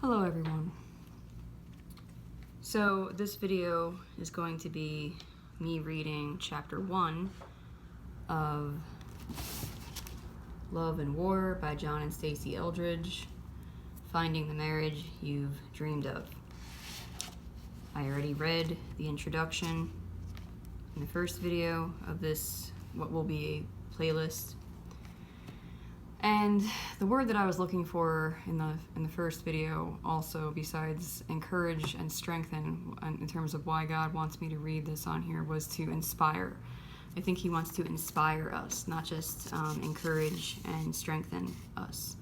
Hello everyone. So this video is going to be me reading chapter 1 of Love and War by John and Stasi Eldredge, Finding the Marriage You've Dreamed of. I already read the introduction in the first video of this, what will be a playlist. And the word that I was looking for in the first video, also besides encourage and strengthen, in terms of why God wants me to read this on here, was to inspire. I think He wants to inspire us, not just encourage and strengthen us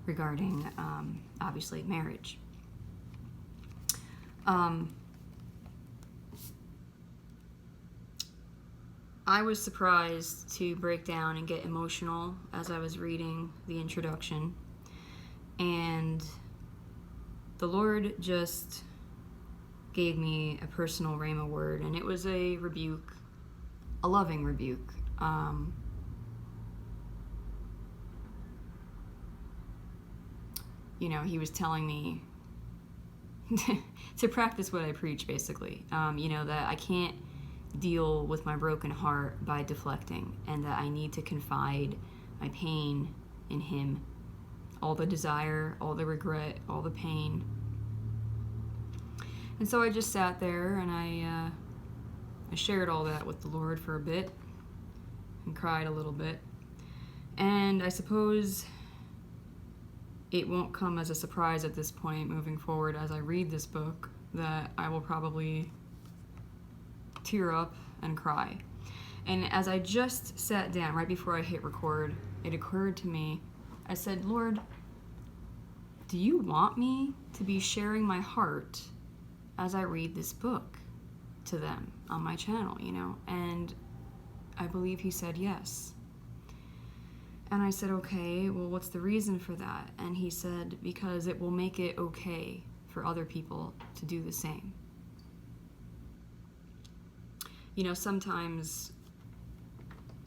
regarding, obviously, marriage. I was surprised to break down and get emotional as I was reading the introduction, and the Lord just gave me a personal rhema word, and it was a rebuke, a loving rebuke. He was telling me to practice what I preach, basically. That I can't deal with my broken heart by deflecting, and that I need to confide my pain in Him. All the desire, all the regret, all the pain. And so I just sat there and I shared all that with the Lord for a bit and cried a little bit. And I suppose it won't come as a surprise at this point moving forward as I read this book that I will probably tear up and cry. And as I just sat down, right before I hit record, it occurred to me, I said, Lord, do you want me to be sharing my heart as I read this book to them on my channel, And I believe He said yes. And I said, okay, well, what's the reason for that? And He said, because it will make it okay for other people to do the same. Sometimes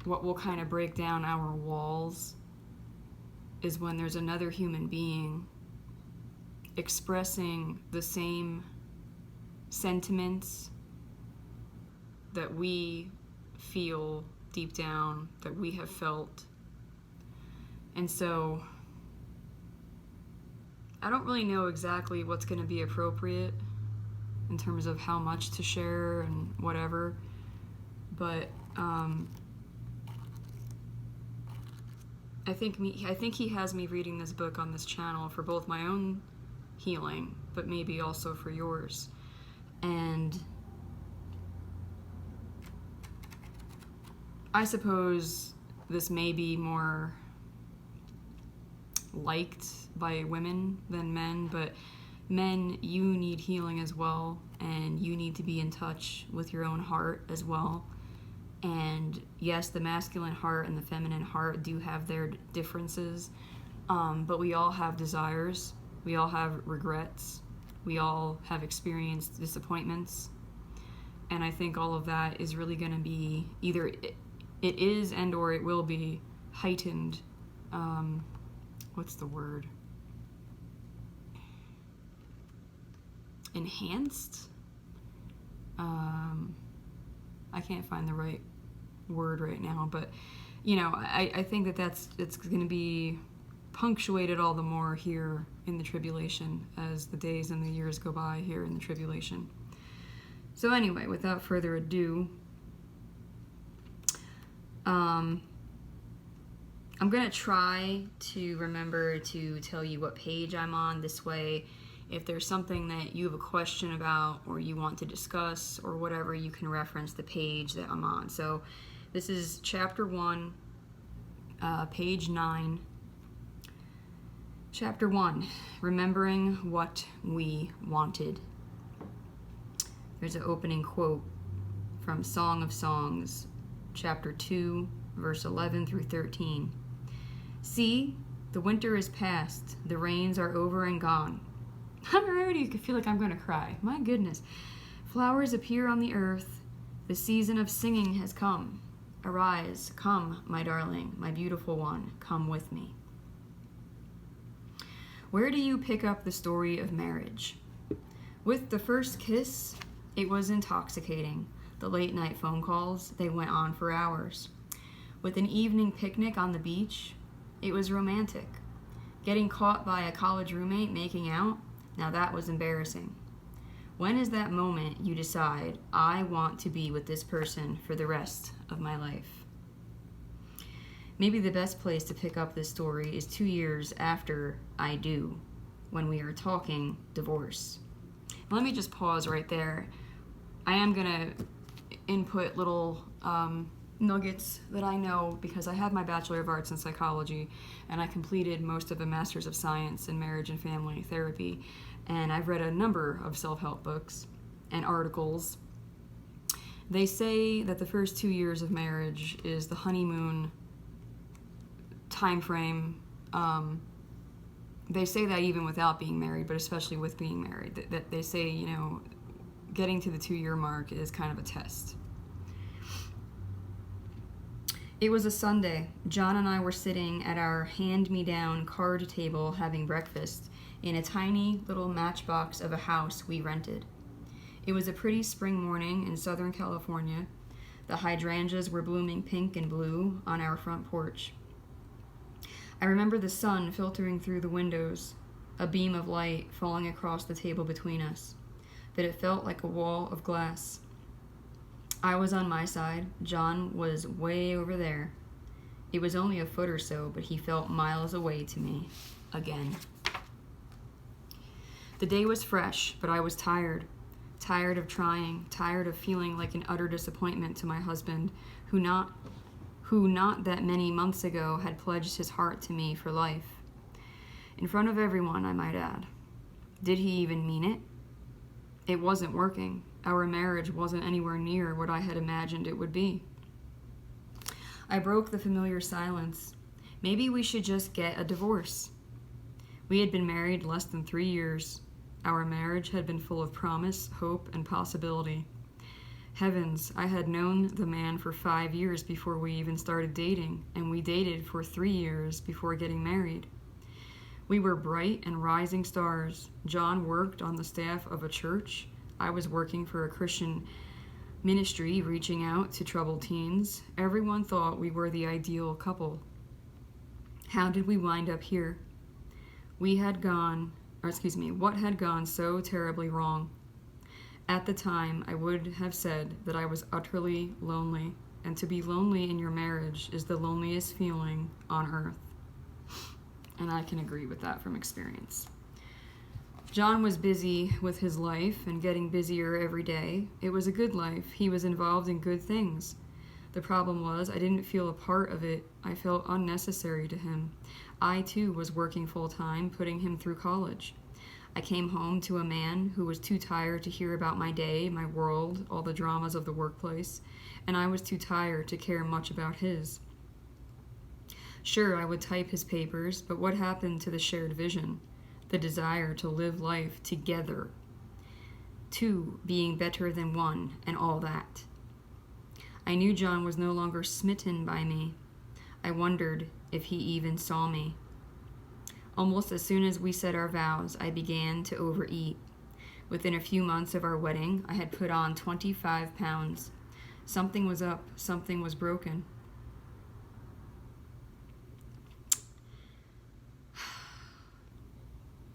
what will kind of break down our walls is when there's another human being expressing the same sentiments that we feel deep down, that we have felt. And so I don't really know exactly what's going to be appropriate in terms of how much to share and whatever. But I think He has me reading this book on this channel for both my own healing, but maybe also for yours. And I suppose this may be more liked by women than men, but men, you need healing as well, and you need to be in touch with your own heart as well. And yes, the masculine heart and the feminine heart do have their differences, but we all have desires, we all have regrets, we all have experienced disappointments, and I think all of that is really going to be either it is and or it will be heightened, what's the word? Enhanced? I can't find the right word right now, but I think it's going to be punctuated all the more here in the tribulation as the days and the years go by here in the tribulation. So anyway, without further ado, I'm going to try to remember to tell you what page I'm on. This way, if there's something that you have a question about or you want to discuss or whatever, you can reference the page that I'm on. So this is chapter 1, page 9. Chapter 1, Remembering What We Wanted. There's an opening quote from Song of Songs, chapter 2, verse 11 through 13. See, the winter is past, the rains are over and gone. I'm already feel like I'm going to cry. My goodness. Flowers appear on the earth. The season of singing has come. Arise, come, my darling, my beautiful one, come with me. Where do you pick up the story of marriage? With the first kiss, it was intoxicating. The late night phone calls, they went on for hours. With an evening picnic on the beach, it was romantic. Getting caught by a college roommate making out, now that was embarrassing. When is that moment you decide, I want to be with this person for the rest of my life? Maybe the best place to pick up this story is 2 years after I do, when we are talking divorce. Let me just pause right there. I am going to input little nuggets that I know because I have my Bachelor of Arts in Psychology and I completed most of a Master's of Science in Marriage and Family Therapy, and I've read a number of self-help books and articles. They say that the first 2 years of marriage is the honeymoon time frame. They say that even without being married, but especially with being married. That they say, you know, getting to the 2-year mark is kind of a test. It was a Sunday. John and I were sitting at our hand-me-down card table having breakfast in a tiny little matchbox of a house we rented. It was a pretty spring morning in Southern California. The hydrangeas were blooming pink and blue on our front porch. I remember the sun filtering through the windows, a beam of light falling across the table between us, but it felt like a wall of glass. I was on my side. John was way over there. It was only a foot or so, but he felt miles away to me again. The day was fresh, but I was tired. Tired of trying, tired of feeling like an utter disappointment to my husband, who not that many months ago had pledged his heart to me for life. In front of everyone, I might add. Did he even mean it? It wasn't working. Our marriage wasn't anywhere near what I had imagined it would be. I broke the familiar silence. Maybe we should just get a divorce. We had been married less than 3 years. Our marriage had been full of promise, hope, and possibility. Heavens, I had known the man for 5 years before we even started dating, and we dated for 3 years before getting married. We were bright and rising stars. John worked on the staff of a church. I was working for a Christian ministry reaching out to troubled teens. Everyone thought we were the ideal couple. How did we wind up here? What had gone so terribly wrong? At the time, I would have said that I was utterly lonely, and to be lonely in your marriage is the loneliest feeling on earth. And I can agree with that from experience. John was busy with his life and getting busier every day. It was a good life. He was involved in good things. The problem was I didn't feel a part of it. I felt unnecessary to him. I, too, was working full-time, putting him through college. I came home to a man who was too tired to hear about my day, my world, all the dramas of the workplace, and I was too tired to care much about his. Sure, I would type his papers, but what happened to the shared vision, the desire to live life together, two being better than one, and all that? I knew John was no longer smitten by me. I wondered if he even saw me. Almost as soon as we said our vows, I began to overeat. Within a few months of our wedding, I had put on 25 pounds. Something was up, something was broken.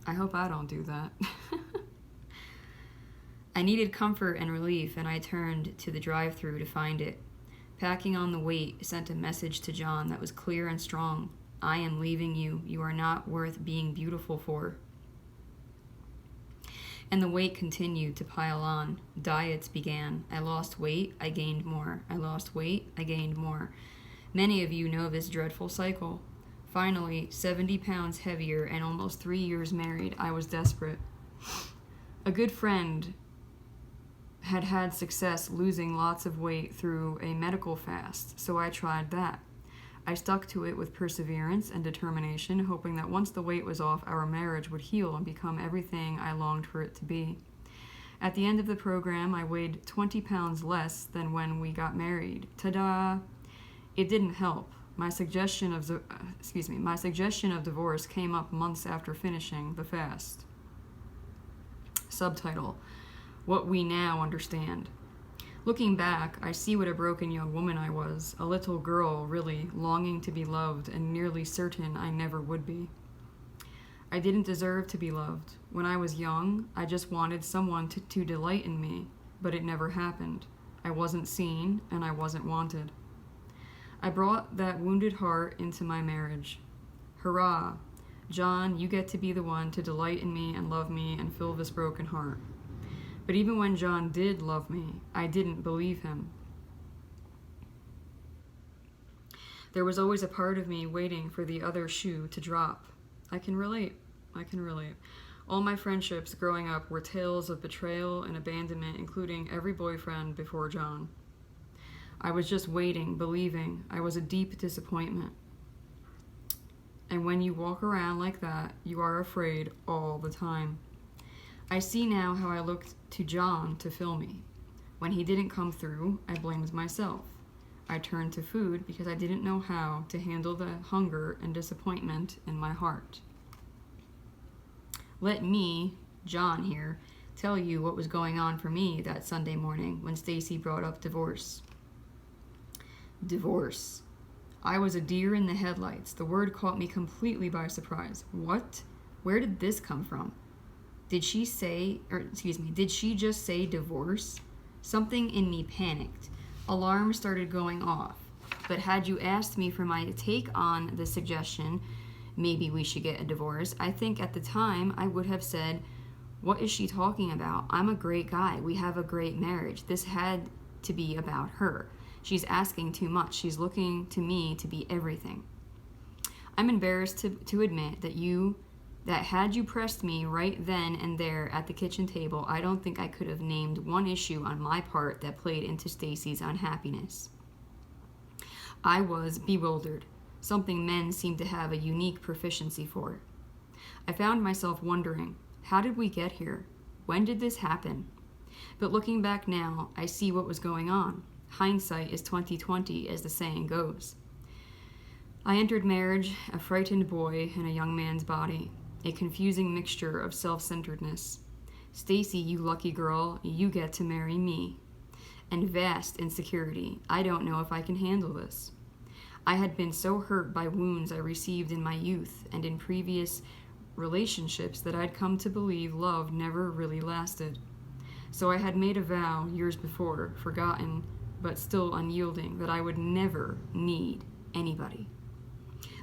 I hope I don't do that. I needed comfort and relief, and I turned to the drive-thru to find it. Packing on the weight sent a message to John that was clear and strong. I am leaving you. You are not worth being beautiful for. And the weight continued to pile on. Diets began. I lost weight, I gained more. I lost weight, I gained more. Many of you know this dreadful cycle. Finally, 70 pounds heavier and almost 3 years married, I was desperate. A good friend had had success losing lots of weight through a medical fast, so I tried that. I stuck to it with perseverance and determination, hoping that once the weight was off, our marriage would heal and become everything I longed for it to be. At the end of the program, I weighed 20 pounds less than when we got married. Ta-da! It didn't help. My suggestion of my suggestion of divorce came up months after finishing the fast. Subtitle: What We Now Understand. Looking back, I see what a broken young woman I was, a little girl, really, longing to be loved and nearly certain I never would be. I didn't deserve to be loved. When I was young, I just wanted someone to delight in me, but it never happened. I wasn't seen, and I wasn't wanted. I brought that wounded heart into my marriage. Hurrah! John, you get to be the one to delight in me and love me and fill this broken heart. But even when John did love me, I didn't believe him. There was always a part of me waiting for the other shoe to drop. I can relate. All my friendships growing up were tales of betrayal and abandonment, including every boyfriend before John. I was just waiting, believing. I was a deep disappointment. And when you walk around like that, you are afraid all the time. I see now how I looked to John to fill me. When he didn't come through, I blamed myself. I turned to food because I didn't know how to handle the hunger and disappointment in my heart. Let me, John here, tell you what was going on for me that Sunday morning when Stasi brought up divorce. Divorce. I was a deer in the headlights. The word caught me completely by surprise. What? Where did this come from? Did she just say divorce? Something in me panicked. Alarms started going off. But had you asked me for my take on the suggestion, maybe we should get a divorce, I think at the time I would have said, what is she talking about? I'm a great guy. We have a great marriage. This had to be about her. She's asking too much. She's looking to me to be everything. I'm embarrassed to admit that had you pressed me right then and there at the kitchen table, I don't think I could have named one issue on my part that played into Stasi's unhappiness. I was bewildered, something men seem to have a unique proficiency for. I found myself wondering, how did we get here? When did this happen? But looking back now, I see what was going on. Hindsight is 20/20, as the saying goes. I entered marriage a frightened boy in a young man's body, a confusing mixture of self-centeredness. Stasi, you lucky girl, you get to marry me. And vast insecurity. I don't know if I can handle this. I had been so hurt by wounds I received in my youth and in previous relationships that I'd come to believe love never really lasted. So I had made a vow years before, forgotten but still unyielding, that I would never need anybody.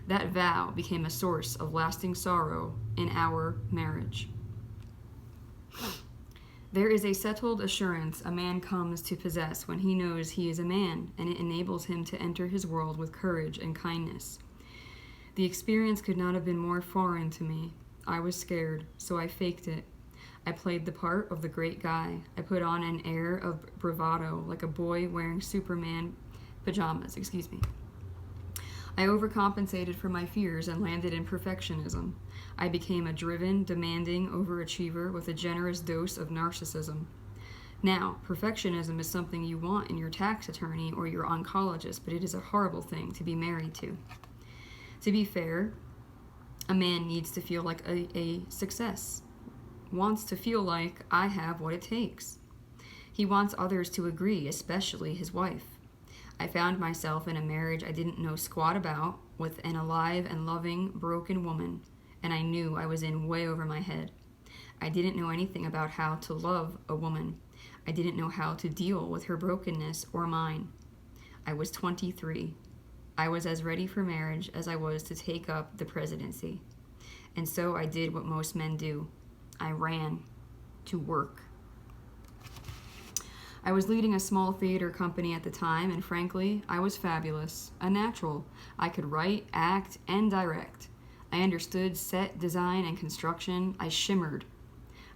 That vow became a source of lasting sorrow in our marriage. There is a settled assurance a man comes to possess when he knows he is a man, and it enables him to enter his world with courage and kindness. The experience could not have been more foreign to me. I was scared, so I faked it. I played the part of the great guy. I put on an air of bravado, like a boy wearing Superman pajamas. I overcompensated for my fears and landed in perfectionism. I became a driven, demanding overachiever with a generous dose of narcissism. Now, perfectionism is something you want in your tax attorney or your oncologist, but it is a horrible thing to be married to. To be fair, a man needs to feel like a success, wants to feel like I have what it takes. He wants others to agree, especially his wife. I found myself in a marriage I didn't know squat about with an alive and loving, broken woman, and I knew I was in way over my head. I didn't know anything about how to love a woman. I didn't know how to deal with her brokenness or mine. I was 23. I was as ready for marriage as I was to take up the presidency. And so I did what most men do. I ran to work. I was leading a small theater company at the time, and frankly, I was fabulous, a natural. I could write, act, and direct. I understood set, design, and construction. I shimmered.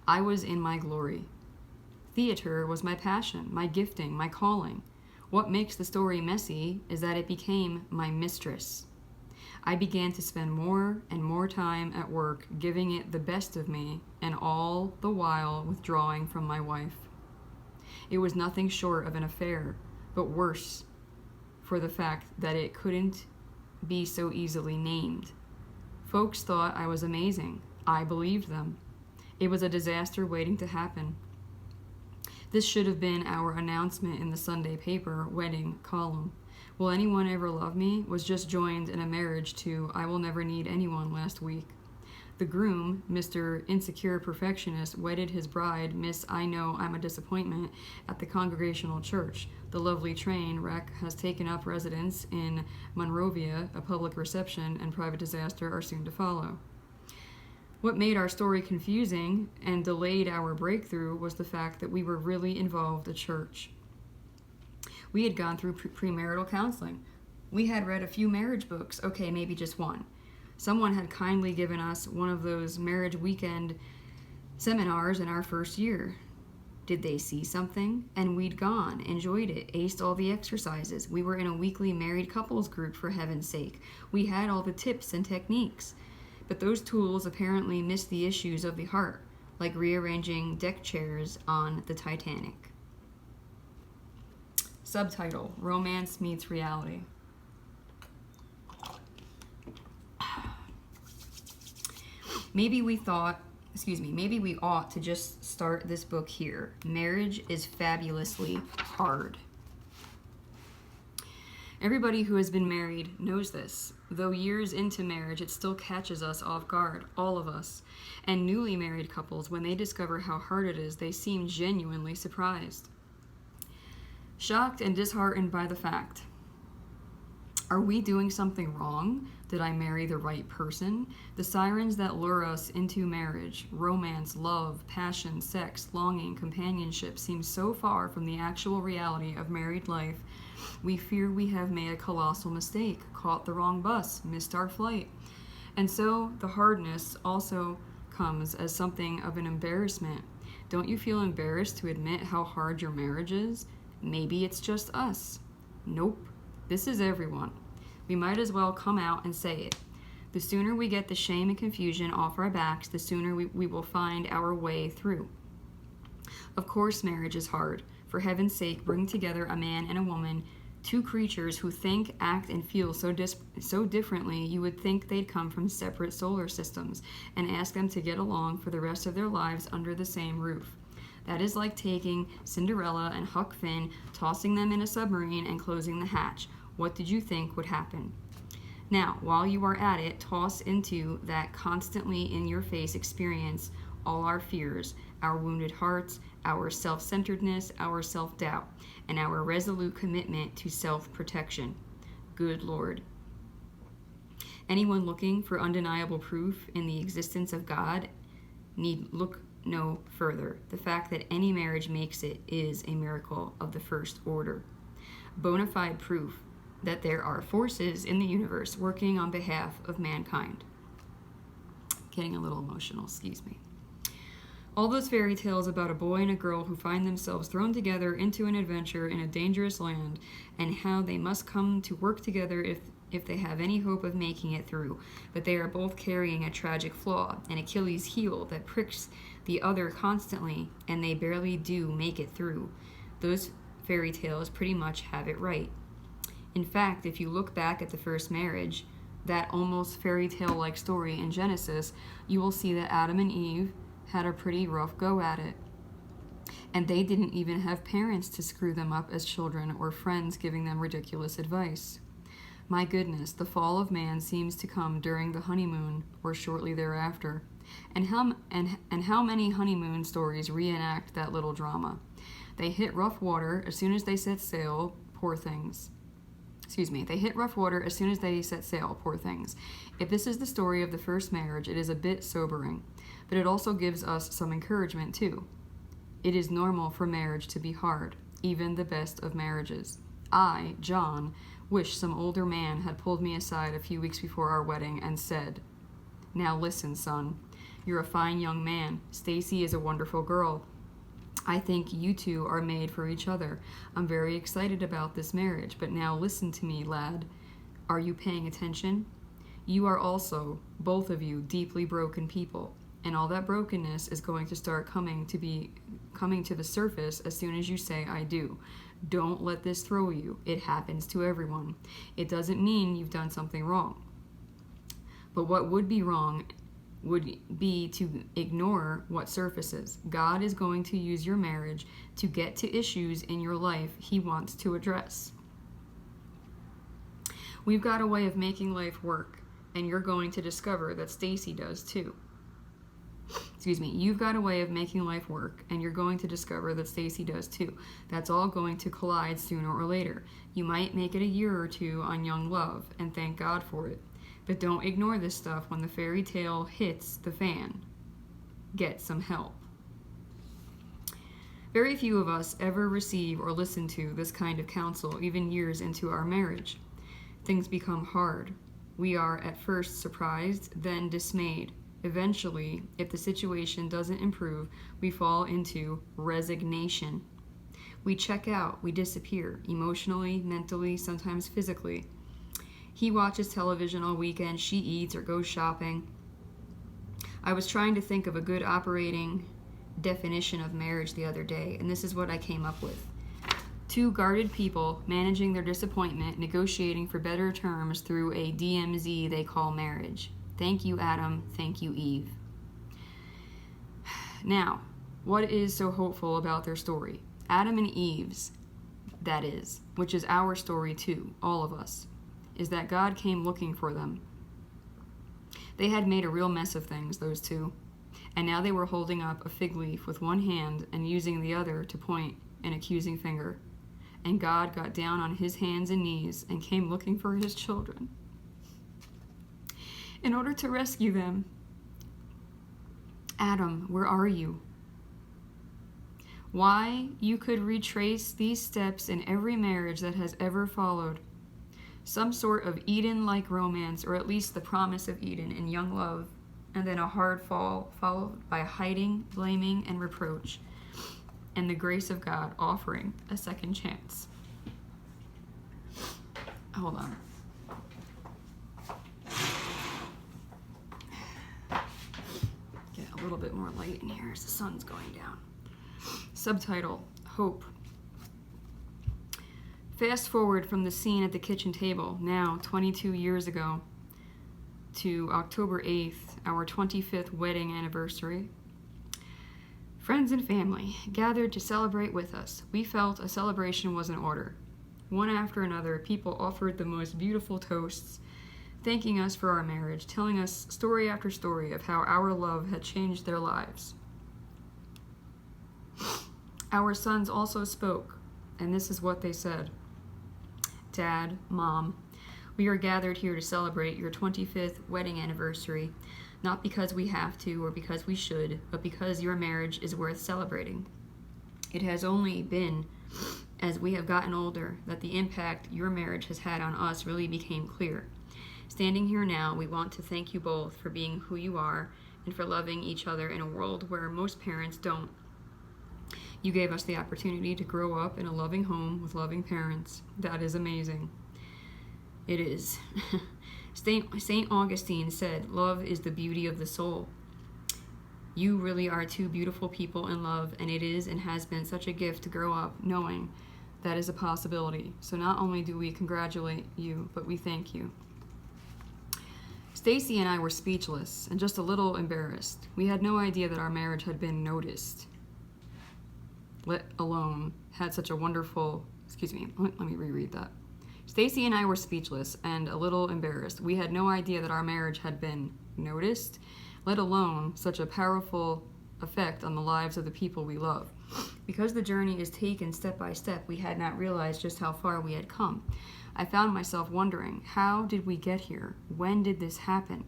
I was in my glory. Theater was my passion, my gifting, my calling. What makes the story messy is that it became my mistress. I began to spend more and more time at work, giving it the best of me, and all the while withdrawing from my wife. It was nothing short of an affair, but worse for the fact that it couldn't be so easily named. Folks thought I was amazing. I believed them. It was a disaster waiting to happen. This should have been our announcement in the Sunday paper wedding column. Will anyone ever love me? Was just joined in a marriage to I will never need anyone last week. The groom, Mr. Insecure Perfectionist, wedded his bride, Miss I Know I'm a Disappointment, at the Congregational Church. The lovely train wreck has taken up residence in Monrovia. A public reception and private disaster are soon to follow. What made our story confusing and delayed our breakthrough was the fact that we were really involved at church. We had gone through premarital counseling. We had read a few marriage books, okay, maybe just one. Someone had kindly given us one of those marriage weekend seminars in our first year. Did they see something? And we'd gone, enjoyed it, aced all the exercises. We were in a weekly married couples group, for heaven's sake. We had all the tips and techniques. But those tools apparently missed the issues of the heart, like rearranging deck chairs on the Titanic. Subtitle: Romance Meets Reality. Maybe we ought to just start this book here. Marriage is fabulously hard. Everybody who has been married knows this. Though years into marriage, it still catches us off guard, all of us. And newly married couples, when they discover how hard it is, they seem genuinely surprised. Shocked and disheartened by the fact. Are we doing something wrong? Did I marry the right person? The sirens that lure us into marriage, romance, love, passion, sex, longing, companionship, seem so far from the actual reality of married life. We fear we have made a colossal mistake, caught the wrong bus, missed our flight. And so the hardness also comes as something of an embarrassment. Don't you feel embarrassed to admit how hard your marriage is? Maybe it's just us. Nope. This is everyone. We might as well come out and say it. The sooner we get the shame and confusion off our backs, the sooner we will find our way through. Of course, marriage is hard. For heaven's sake, bring together a man and a woman, two creatures who think, act, and feel so differently you would think they'd come from separate solar systems, and ask them to get along for the rest of their lives under the same roof. That is like taking Cinderella and Huck Finn, tossing them in a submarine, and closing the hatch. What did you think would happen? Now, while you are at it, toss into that constantly in-your-face experience all our fears, our wounded hearts, our self-centeredness, our self-doubt, and our resolute commitment to self-protection. Good Lord. Anyone looking for undeniable proof in the existence of God need look no further. The fact that any marriage makes it is a miracle of the first order. Bona fide proof that there are forces in the universe working on behalf of mankind. Getting a little emotional, excuse me. All those fairy tales about a boy and a girl who find themselves thrown together into an adventure in a dangerous land, and how they must come to work together if they have any hope of making it through, but they are both carrying a tragic flaw, an Achilles heel that pricks the other constantly, and they barely do make it through. Those fairy tales pretty much have it right. In fact, if you look back at the first marriage, that almost fairy tale-like story in Genesis, you will see that Adam and Eve had a pretty rough go at it. And they didn't even have parents to screw them up as children or friends giving them ridiculous advice. My goodness, the fall of man seems to come during the honeymoon or shortly thereafter. And how many honeymoon stories reenact that little drama? They hit rough water as soon as they set sail, poor things. They hit rough water as soon as they set sail, poor things. If this is the story of the first marriage, it is a bit sobering, but it also gives us some encouragement too. It is normal for marriage to be hard, even the best of marriages. I, John, wish some older man had pulled me aside a few weeks before our wedding and said, "Now listen, son, you're a fine young man. Stacy is a wonderful girl. I think you two are made for each other. I'm very excited about this marriage, but now listen to me, lad. Are you paying attention? You are also, both of you, deeply broken people, and all that brokenness is going to start coming to the surface as soon as you say I do. Don't let this throw you. It happens to everyone. It doesn't mean you've done something wrong. But what would be wrong would be to ignore what surfaces. God is going to use your marriage to get to issues in your life He wants to address. We've got a way of making life work, and you're going to discover that Stasi does too. You've got a way of making life work, and you're going to discover that Stasi does too. That's all going to collide sooner or later. You might make it a year or two on young love, and thank God for it. But don't ignore this stuff when the fairy tale hits the fan. Get some help. Very few of us ever receive or listen to this kind of counsel, even years into our marriage. Things become hard. We are at first surprised, then dismayed. Eventually, if the situation doesn't improve, we fall into resignation. We check out, we disappear, emotionally, mentally, sometimes physically. He watches television all weekend, she eats or goes shopping. I was trying to think of a good operating definition of marriage the other day, and this is what I came up with. Two guarded people managing their disappointment, negotiating for better terms through a DMZ they call marriage. Thank you, Adam. Thank you, Eve. Now, what is so hopeful about their story? Adam and Eve's, that is, which is our story too, all of us, is that God came looking for them. They had made a real mess of things, those two, and now they were holding up a fig leaf with one hand and using the other to point an accusing finger. And God got down on His hands and knees and came looking for His children in order to rescue them. Adam, where are you? Why, you could retrace these steps in every marriage that has ever followed. Some sort of Eden-like romance, or at least the promise of Eden in young love, and then a hard fall followed by hiding, blaming, and reproach, and the grace of God offering a second chance. Hold on. Get a little bit more light in here as the sun's going down. Subtitle, Hope. Fast forward from the scene at the kitchen table, now 22 years ago, to October 8th, our 25th wedding anniversary. Friends and family gathered to celebrate with us. We felt a celebration was in order. One after another, people offered the most beautiful toasts, thanking us for our marriage, telling us story after story of how our love had changed their lives. Our sons also spoke, and this is what they said. Dad, Mom, we are gathered here to celebrate your 25th wedding anniversary, not because we have to or because we should, but because your marriage is worth celebrating. It has only been as we have gotten older that the impact your marriage has had on us really became clear. Standing here now, we want to thank you both for being who you are and for loving each other in a world where most parents don't. You gave us the opportunity to grow up in a loving home with loving parents. That is amazing. It is. St. Augustine said, love is the beauty of the soul. You really are two beautiful people in love, and it is and has been such a gift to grow up knowing that is a possibility. So not only do we congratulate you, but we thank you. Stasi and I were speechless and just a little embarrassed. We had no idea that our marriage had been noticed, let alone had such a wonderful, let me reread that. Stasi and I were speechless and a little embarrassed. We had no idea that our marriage had been noticed, let alone such a powerful effect on the lives of the people we love. Because the journey is taken step by step, we had not realized just how far we had come. I found myself wondering, how did we get here? When did this happen?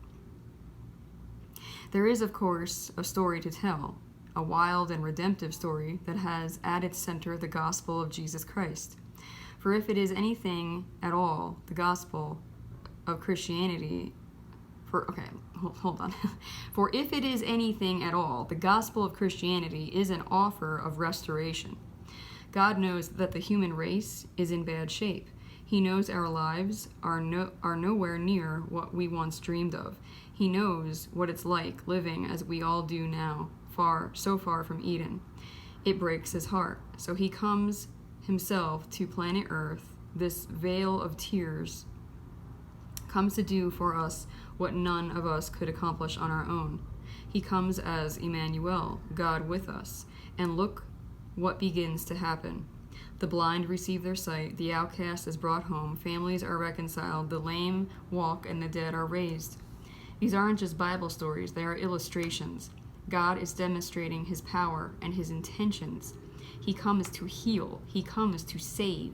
There is, of course, a story to tell, a wild and redemptive story that has at its center the gospel of Jesus Christ. For if it is anything at all, the gospel of Christianity, For if it is anything at all, the gospel of Christianity is an offer of restoration. God knows that the human race is in bad shape. He knows our lives are nowhere near what we once dreamed of. He knows what it's like living as we all do now, so far from Eden. It breaks his heart. So he comes himself to planet Earth, this vale of tears, comes to do for us what none of us could accomplish on our own. He comes as Emmanuel, God with us, and look what begins to happen. The blind receive their sight, the outcast is brought home, families are reconciled, the lame walk, and the dead are raised. These aren't just Bible stories, they are illustrations. God is demonstrating his power and his intentions. He comes to heal, he comes to save.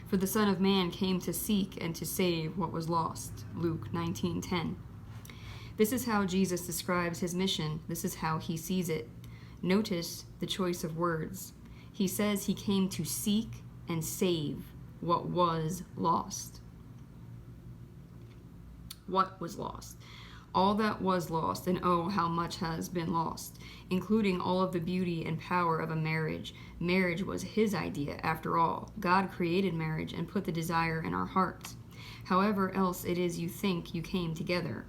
For the Son of Man came to seek and to save what was lost. Luke 19:10. This is how Jesus describes his mission. This is how he sees it. Notice the choice of words. He says he came to seek and save what was lost. What was lost? All that was lost, and oh, how much has been lost, including all of the beauty and power of a marriage. Marriage was his idea, after all. God created marriage and put the desire in our hearts. However else it is you think you came together,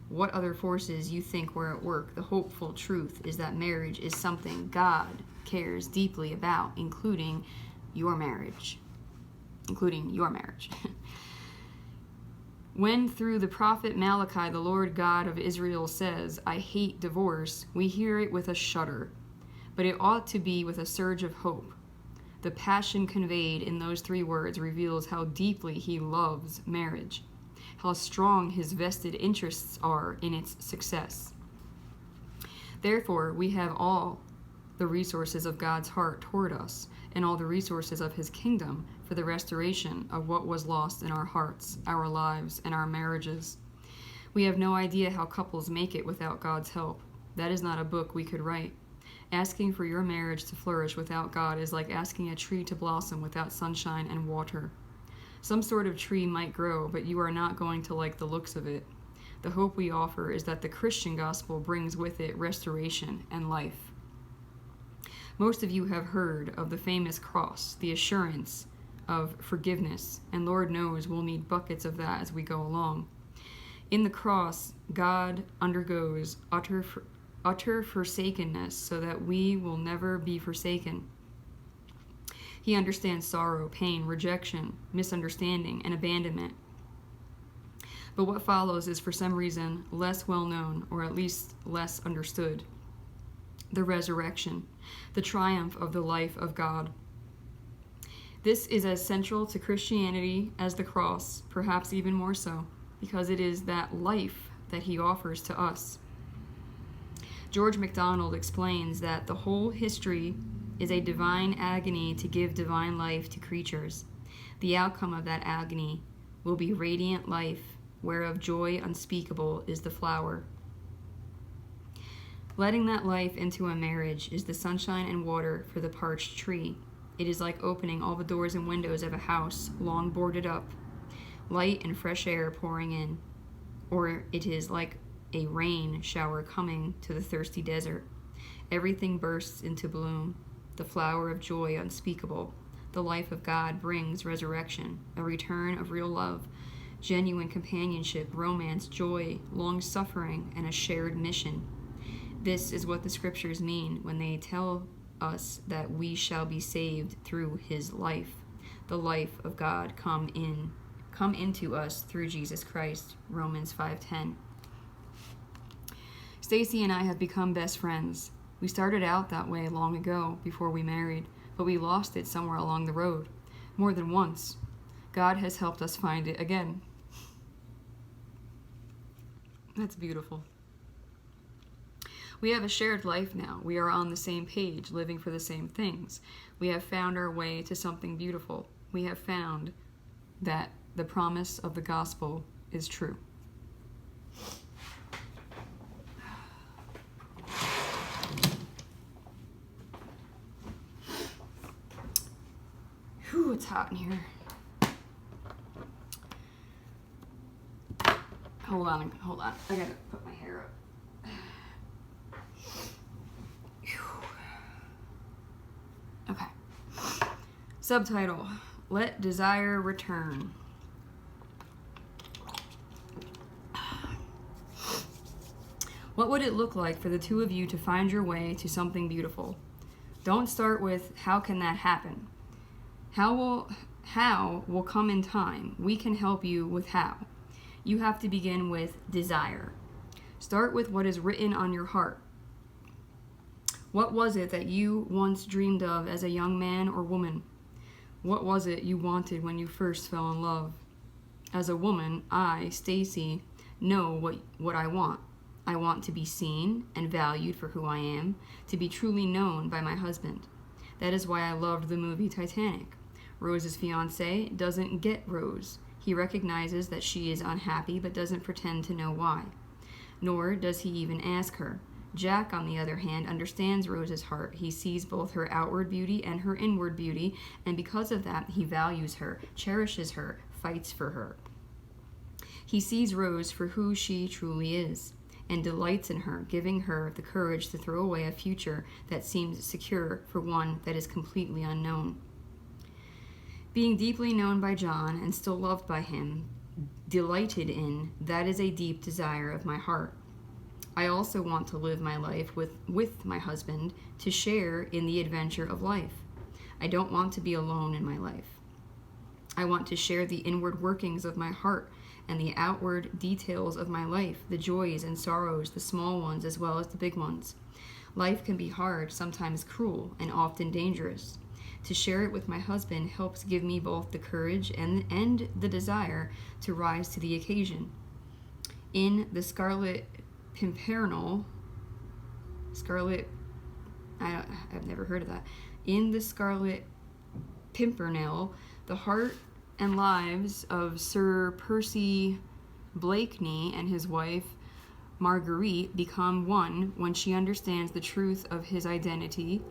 what other forces you think were at work, the hopeful truth is that marriage is something God cares deeply about, including your marriage. When through the prophet Malachi the Lord God of Israel says, I hate divorce, we hear it with a shudder, but it ought to be with a surge of hope. The passion conveyed in those 3 words reveals how deeply he loves marriage, how strong his vested interests are in its success. Therefore, we have all the resources of God's heart toward us and all the resources of his kingdom for the restoration of what was lost in our hearts, our lives, and our marriages. We have no idea how couples make it without God's help. That is not a book we could write. Asking for your marriage to flourish without God is like asking a tree to blossom without sunshine and water. Some sort of tree might grow, but you are not going to like the looks of it. The hope we offer is that the Christian gospel brings with it restoration and life. Most of you have heard of the famous cross, the assurance of forgiveness, and Lord knows we'll need buckets of that as we go along. In the cross, God undergoes utter forsakenness so that we will never be forsaken. He understands sorrow, pain, rejection, misunderstanding, and abandonment. But what follows is for some reason less well known, or at least less understood. The resurrection, the triumph of the life of God. This is as central to Christianity as the cross, perhaps even more so, because it is that life that he offers to us. George MacDonald explains that the whole history is a divine agony to give divine life to creatures. The outcome of that agony will be radiant life, whereof joy unspeakable is the flower. Letting that life into a marriage is the sunshine and water for the parched tree. It is like opening all the doors and windows of a house long boarded up, light and fresh air pouring in. Or it is like a rain shower coming to the thirsty desert. Everything bursts into bloom, the flower of joy unspeakable. The life of God brings resurrection, a return of real love, genuine companionship, romance, joy, long-suffering, and a shared mission. This is what the scriptures mean when they tell us that we shall be saved through his life, the life of God come into us through Jesus Christ, Romans 5:10. Stasi and I have become best friends. We started out that way long ago, before we married, but we lost it somewhere along the road, more than once. God has helped us find it again. That's beautiful. We have a shared life now. We are on the same page, living for the same things. We have found our way to something beautiful. We have found that the promise of the gospel is true. Whew, it's hot in here. Hold on. I gotta put my hair up. Okay. Subtitle, Let Desire Return. What would it look like for the two of you to find your way to something beautiful? Don't start with, how can that happen? How will come in time. We can help you with how. You have to begin with desire. Start with what is written on your heart. What was it that you once dreamed of as a young man or woman? What was it you wanted when you first fell in love? As a woman, I, Stasi, know what I want. I want to be seen and valued for who I am, to be truly known by my husband. That is why I loved the movie Titanic. Rose's fiancé doesn't get Rose. He recognizes that she is unhappy but doesn't pretend to know why. Nor does he even ask her. Jack, on the other hand, understands Rose's heart. He sees both her outward beauty and her inward beauty, and because of that, he values her, cherishes her, fights for her. He sees Rose for who she truly is, and delights in her, giving her the courage to throw away a future that seems secure for one that is completely unknown. Being deeply known by John and still loved by him, delighted in, that is a deep desire of my heart. I also want to live my life with my husband, to share in the adventure of life. I don't want to be alone in my life. I want to share the inward workings of my heart and the outward details of my life, the joys and sorrows, the small ones as well as the big ones. Life can be hard, sometimes cruel, and often dangerous. To share it with my husband helps give me both the courage and the desire to rise to the occasion. In the Scarlet Pimpernel, I've never heard of that. In the Scarlet Pimpernel, the heart and lives of Sir Percy Blakeney and his wife Marguerite become one when she understands the truth of his identity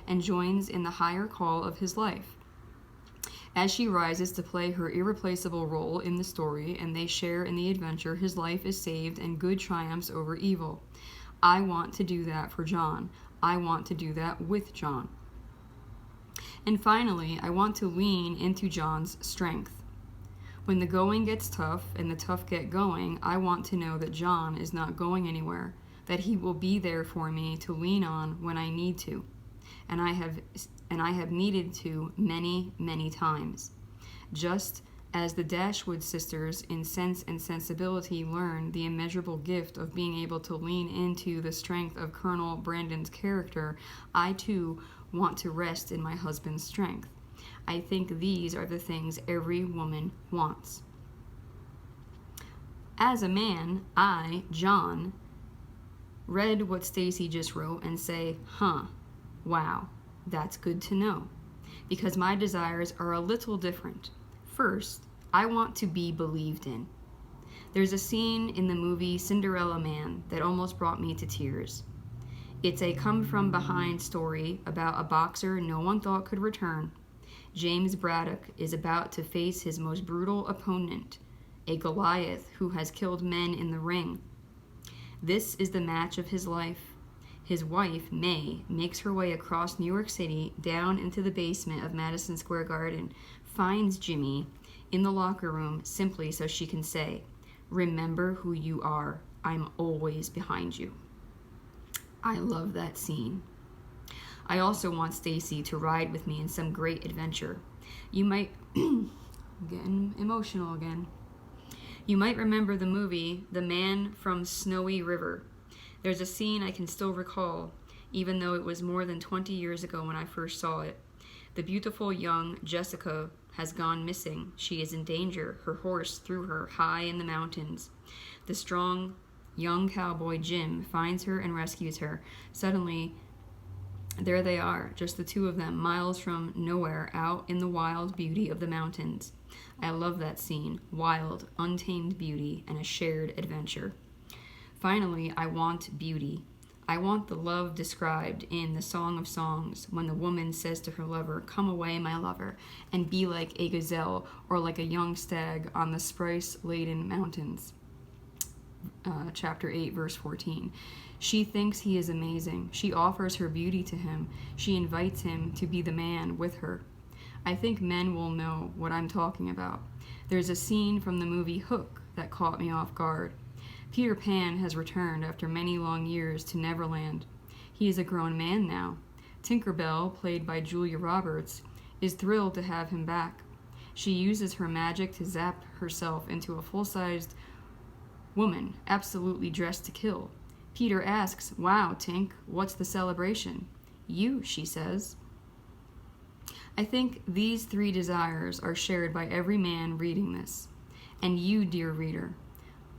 and joins in the higher call of his life. As she rises to play her irreplaceable role in the story and they share in the adventure, his life is saved and good triumphs over evil. I want to do that for John. I want to do that with John. And finally, I want to lean into John's strength. When the going gets tough and the tough get going, I want to know that John is not going anywhere, that he will be there for me to lean on when I need to. And I have needed to many, many times. Just as the Dashwood sisters in Sense and Sensibility learned the immeasurable gift of being able to lean into the strength of Colonel Brandon's character, I too want to rest in my husband's strength. I think these are the things every woman wants. As a man, I, John, read what Stasi just wrote and say, wow, that's good to know. Because my desires are a little different. First, I want to be believed in. There's a scene in the movie Cinderella Man that almost brought me to tears. It's a come-from-behind story about a boxer no one thought could return. James Braddock is about to face his most brutal opponent, a Goliath who has killed men in the ring. This is the match of his life. His wife, May, makes her way across New York City down into the basement of Madison Square Garden, finds Jimmy in the locker room simply so she can say, "Remember who you are. I'm always behind you." I love that scene. I also want Stasi to ride with me in some great adventure. You might... I'm getting emotional again. You might remember the movie The Man from Snowy River. There's a scene I can still recall, even though it was more than 20 years ago when I first saw it. The beautiful young Jessica has gone missing. She is in danger. Her horse threw her high in the mountains. The strong young cowboy Jim finds her and rescues her. Suddenly, there they are, just the two of them, miles from nowhere, out in the wild beauty of the mountains. I love that scene. Wild, untamed beauty and a shared adventure. Finally, I want beauty. I want the love described in the Song of Songs when the woman says to her lover, "Come away, my lover, and be like a gazelle or like a young stag on the spice-laden mountains." Chapter 8, verse 14. She thinks he is amazing. She offers her beauty to him. She invites him to be the man with her. I think men will know what I'm talking about. There's a scene from the movie Hook that caught me off guard. Peter Pan has returned after many long years to Neverland. He is a grown man now. Tinkerbell, played by Julia Roberts, is thrilled to have him back. She uses her magic to zap herself into a full-sized woman, absolutely dressed to kill. Peter asks, "Wow, Tink, what's the celebration?" "You," she says. I think these three desires are shared by every man reading this. And you, dear reader,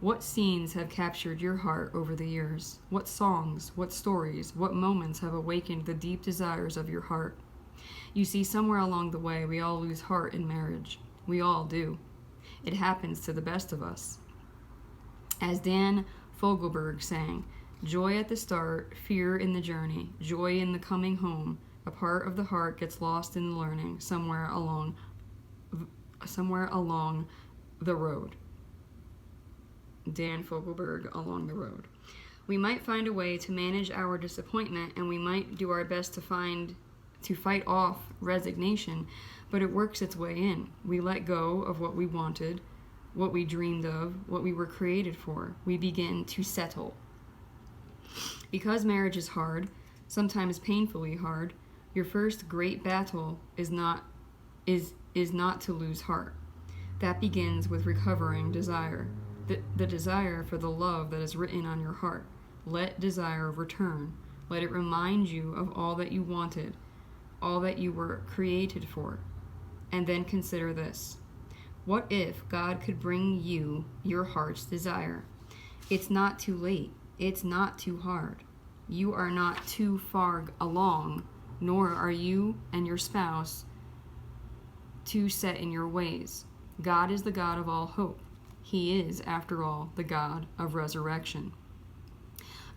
what scenes have captured your heart over the years? What songs, what stories, what moments have awakened the deep desires of your heart? You see, somewhere along the way, we all lose heart in marriage. We all do. It happens to the best of us. As Dan Fogelberg sang, "Joy at the start, fear in the journey, joy in the coming home. A part of the heart gets lost in learning somewhere along the road." Dan Fogelberg, Along the Road. We might find a way to manage our disappointment, and we might do our best to fight off resignation, but it works its way in. We let go of what we wanted, what we dreamed of, what we were created for. We begin to settle. Because marriage is hard, sometimes painfully hard, your first great battle is not to lose heart. That begins with recovering desire. The desire for the love that is written on your heart. Let desire return. Let it remind you of all that you wanted, all that you were created for. And then consider this. What if God could bring you your heart's desire? It's not too late. It's not too hard. You are not too far along, nor are you and your spouse too set in your ways. God is the God of all hope. He is, after all, the God of resurrection.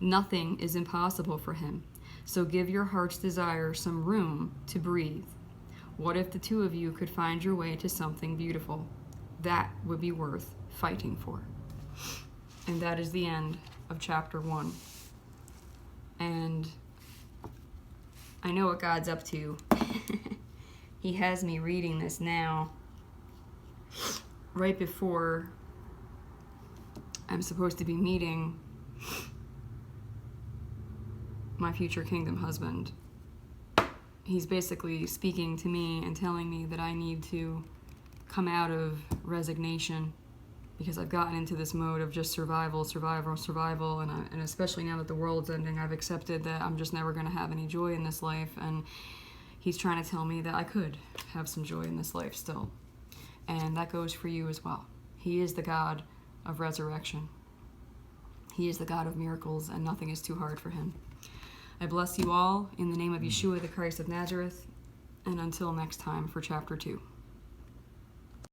Nothing is impossible for him. So give your heart's desire some room to breathe. What if the two of you could find your way to something beautiful? That would be worth fighting for. And that is the end of chapter 1. And I know what God's up to. He has me reading this now, right before I'm supposed to be meeting my future kingdom husband. He's basically speaking to me and telling me that I need to come out of resignation, because I've gotten into this mode of just survival, and especially now that the world's ending, I've accepted that I'm just never going to have any joy in this life, and he's trying to tell me that I could have some joy in this life still. And that goes for you as well. He is the God of resurrection. He is the God of miracles, and nothing is too hard for him. I bless you all in the name of Yeshua, the Christ of Nazareth, and until next time for chapter 2.